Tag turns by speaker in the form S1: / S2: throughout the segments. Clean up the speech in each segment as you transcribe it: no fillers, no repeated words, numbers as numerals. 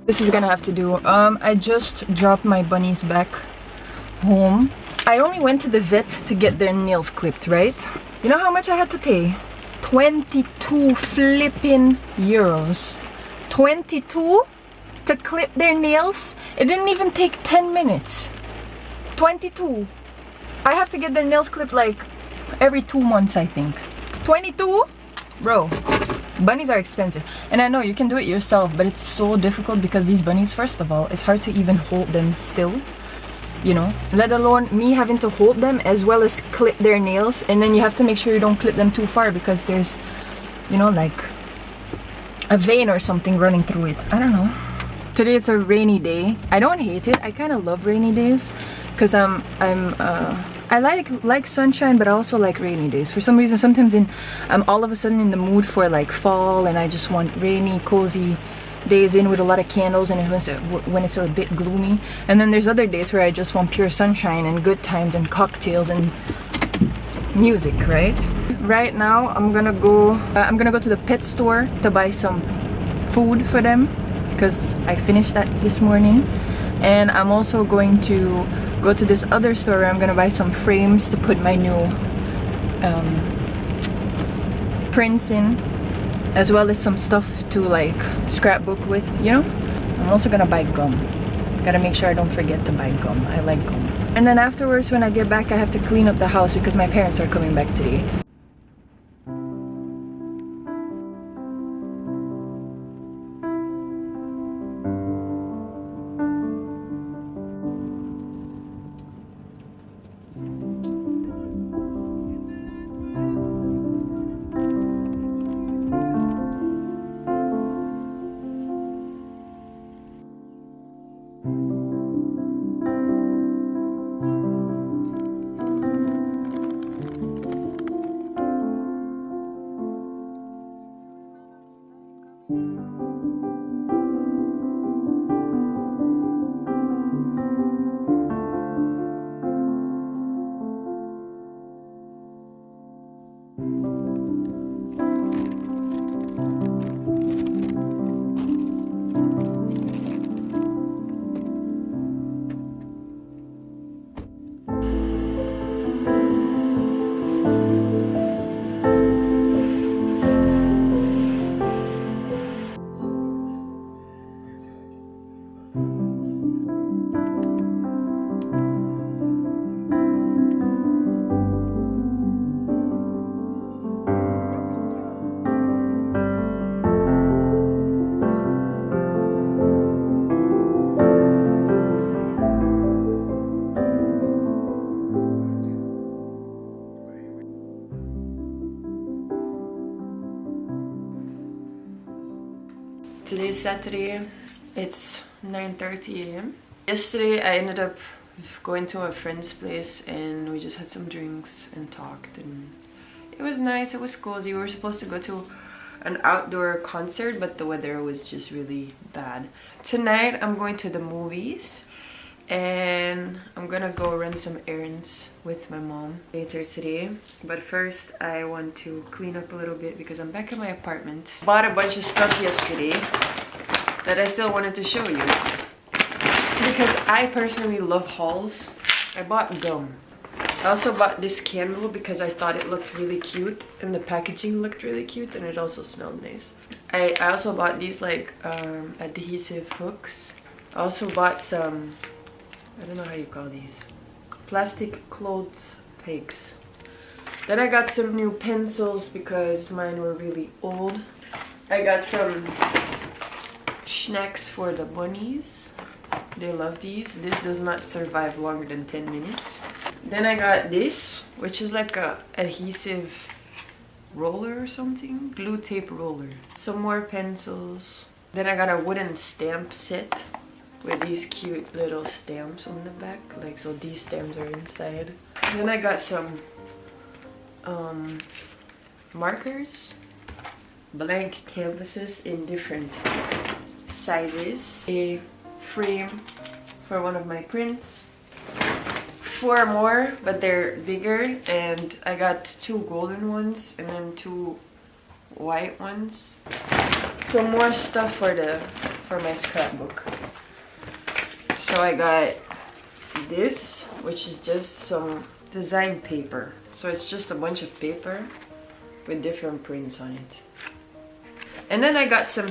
S1: This is gonna have to do. I just dropped my bunnies back home. I only went to the vet to get their nails clipped, right? You know how much I had to pay? 22 flipping euros. 22 to clip their nails? It didn't even take 10 minutes. 22. I have to get their nails clipped like every 2 months, I think. 22? Bro, bunnies are expensive. And I know you can do it yourself, but it's so difficult because these bunnies, first of all, it's hard to even hold them still. You know, let alone me having to hold them as well as clip their nails. And then you have to make sure you don't clip them too far because there's, you know, like a vein or something running through it. I don't know. Today it's a rainy day. I don't hate it. I kind of love rainy days because I like sunshine, but I also like rainy days. For some reason, sometimes I'm all of a sudden in the mood for like fall, and I just want rainy, cozy days in with a lot of candles, and when it's a bit gloomy. And then there's other days where I just want pure sunshine and good times and cocktails and music, right? Right now, I'm gonna go to the pet store to buy some food for them because I finished that this morning. And I'm also going to go to this other store where I'm gonna buy some frames to put my new prints in, as well as some stuff to like scrapbook with, you know. I'm also gonna buy gum. Gotta make sure I don't forget to buy gum. I like gum. And then afterwards, when I get back, I have to clean up the house because my parents are coming back today. Today's Saturday. It's 9:30 a.m. Yesterday I ended up going to a friend's place and we just had some drinks and talked, and it was nice. It was cozy. We were supposed to go to an outdoor concert, but the weather was just really bad. Tonight I'm going to the movies and I'm gonna go run some errands with my mom later today. But first I want to clean up a little bit because I'm back in my apartment. Bought a bunch of stuff yesterday that I still wanted to show you because I personally love hauls. I bought gum. I also bought this candle because I thought it looked really cute and the packaging looked really cute and it also smelled nice. I also bought these like adhesive hooks. I also bought some, I don't know how you call these, plastic clothes pegs. Then I got some new pencils because mine were really old. I got some snacks for the bunnies. They love these. This does not survive longer than 10 minutes. Then I got this, which is like a adhesive roller or something, glue tape roller. Some more pencils. Then I got a wooden stamp set with these cute little stamps on the back, like, so these stamps are inside. Then I got some markers, blank canvases in different sizes, a frame for one of my prints, 4 more but they're bigger, and I got 2 golden ones and then 2 white ones. Some more stuff for the for my scrapbook. So I got this, which is just some design paper. So it's just a bunch of paper with different prints on it. And then I got some,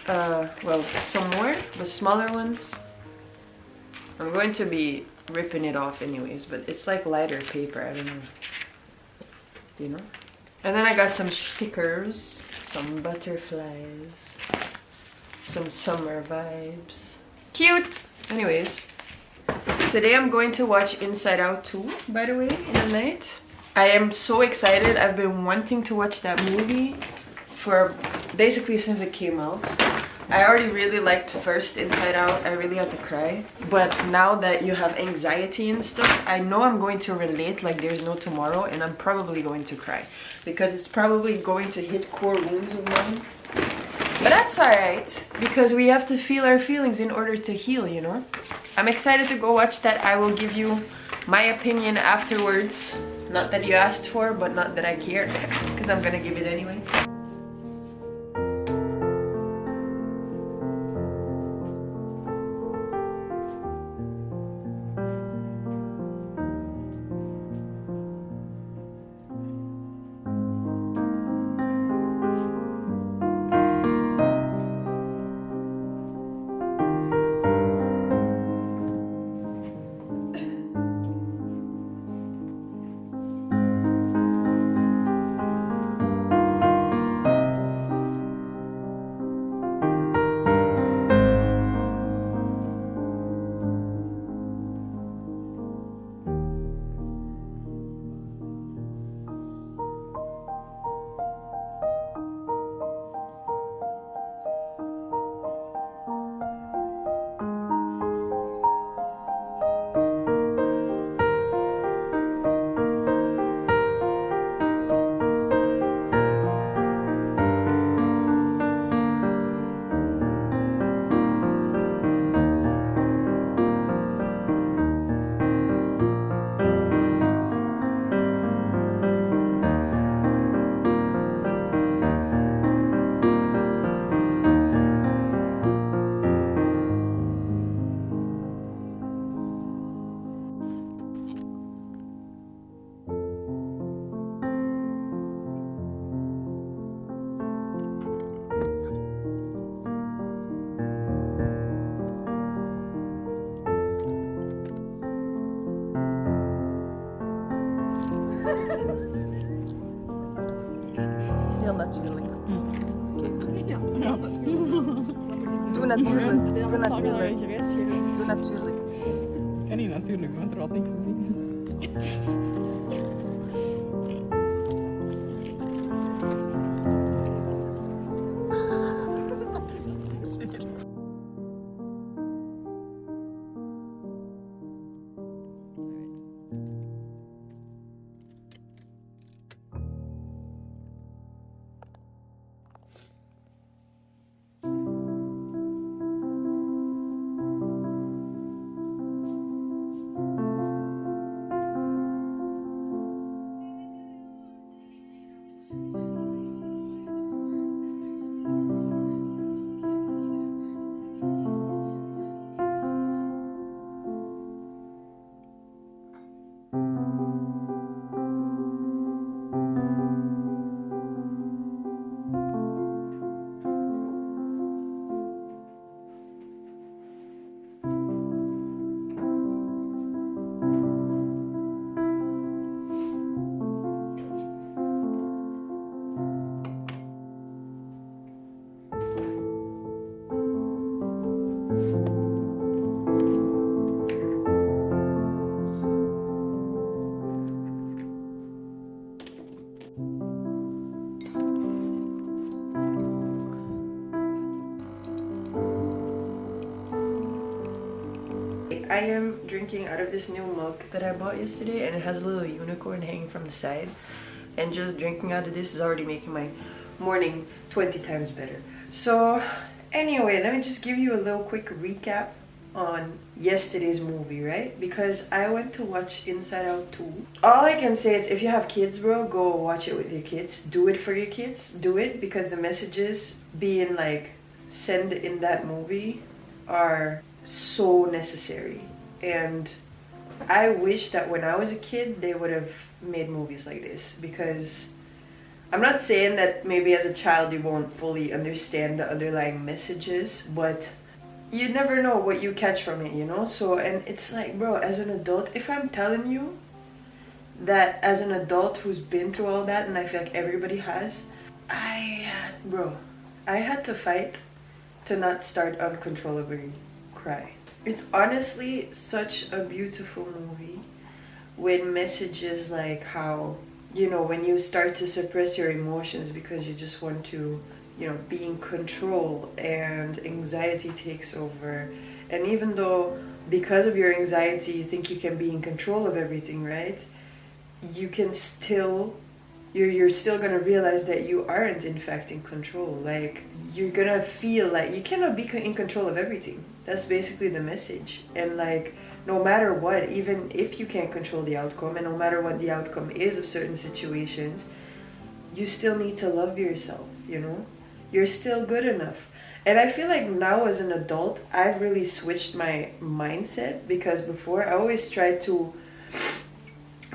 S1: well, some more, but smaller ones. I'm going to be ripping it off anyways, but it's like lighter paper, I don't know. Do you know? And then I got some stickers, some butterflies, some summer vibes. Cute! Anyways, today I'm going to watch Inside Out 2, by the way, in the night. I am so excited. I've been wanting to watch that movie for basically since it came out. I already really liked first Inside Out. I really had to cry. But now that you have anxiety and stuff, I know I'm going to relate like there's no tomorrow, and I'm probably going to cry because it's probably going to hit core wounds of mine. But that's alright, because we have to feel our feelings in order to heal, you know? I'm excited to go watch that. I will give you my opinion afterwards. Not that you asked for, but not that I care, because I'm gonna give it anyway. Heel natuurlijk. Doe natuurlijk. Doe natuurlijk. Doe natuurlijk.
S2: Ik kan niet natuurlijk, want er valt niks te zien.
S1: I am drinking out of this new mug that I bought yesterday, and it has a little unicorn hanging from the side, and just drinking out of this is already making my morning 20 times better. So anyway, let me just give you a little quick recap on yesterday's movie, right? Because I went to watch Inside Out 2. All I can say is if you have kids, bro, go watch it with your kids. Do it for your kids. Do it because the messages being like send in that movie are so necessary. And I wish that when I was a kid they would have made movies like this, because I'm not saying that maybe as a child you won't fully understand the underlying messages, but you never know what you catch from it, you know? So, and it's like, bro, as an adult, if I'm telling you that as an adult who's been through all that, and I feel like everybody has, I had to fight to not start uncontrollably cry. It's honestly such a beautiful movie with messages like how, you know, when you start to suppress your emotions because you just want to, you know, be in control, and anxiety takes over. And even though because of your anxiety you think you can be in control of everything, right? You can still, you're still gonna realize that you aren't in fact in control. Like, you're gonna feel like you cannot be in control of everything. That's basically the message. And like, no matter what, even if you can't control the outcome, and no matter what the outcome is of certain situations, you still need to love yourself, you know? You're still good enough. And I feel like now as an adult, I've really switched my mindset, because before I always tried to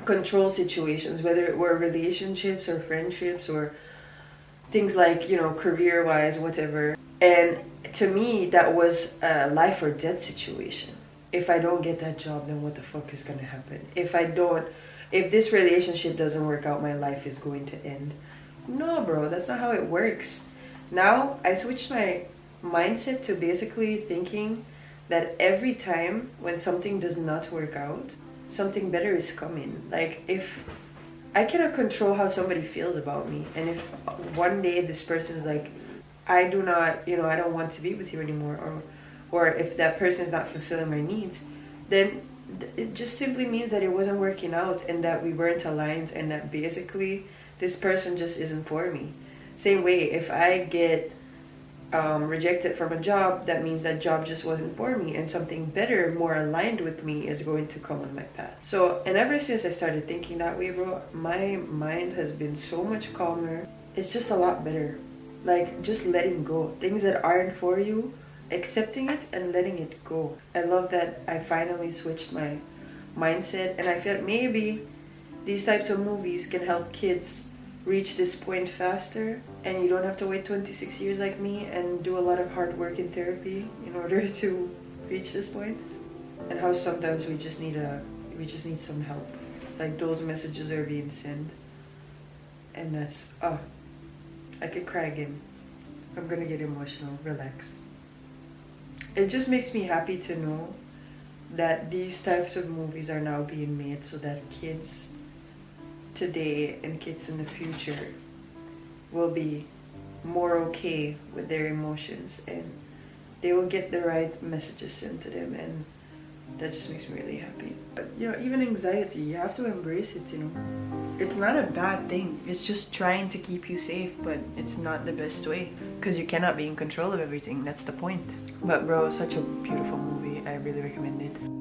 S1: control situations, whether it were relationships or friendships or things like, you know, career-wise, whatever. And to me, that was a life or death situation. If I don't get that job, then what the fuck is gonna happen? If this relationship doesn't work out, my life is going to end. No, bro, that's not how it works. Now, I switched my mindset to basically thinking that every time when something does not work out, something better is coming. Like, if I cannot control how somebody feels about me, and if one day this person's like, I do not, you know, I don't want to be with you anymore, or if that person is not fulfilling my needs, then it just simply means that it wasn't working out, and that we weren't aligned, and that basically this person just isn't for me. Same way, if I get rejected from a job, that means that job just wasn't for me, and something better, more aligned with me is going to come on my path. So, and ever since I started thinking that way, bro, my mind has been so much calmer. It's just a lot better. Like, just letting go. Things that aren't for you, accepting it and letting it go. I love that I finally switched my mindset, and I feel like maybe these types of movies can help kids reach this point faster, and you don't have to wait 26 years like me and do a lot of hard work in therapy in order to reach this point. And how sometimes we just need some help. Like, those messages are being sent, and that's I could cry again. I'm gonna get emotional. Relax. It just makes me happy to know that these types of movies are now being made so that kids today and kids in the future will be more okay with their emotions, and they will get the right messages sent to them, and that just makes me really happy. But, you know, even anxiety, you have to embrace it, you know. It's not a bad thing. It's just trying to keep you safe, but it's not the best way, because you cannot be in control of everything. That's the point. But bro, such a beautiful movie. I really recommend it.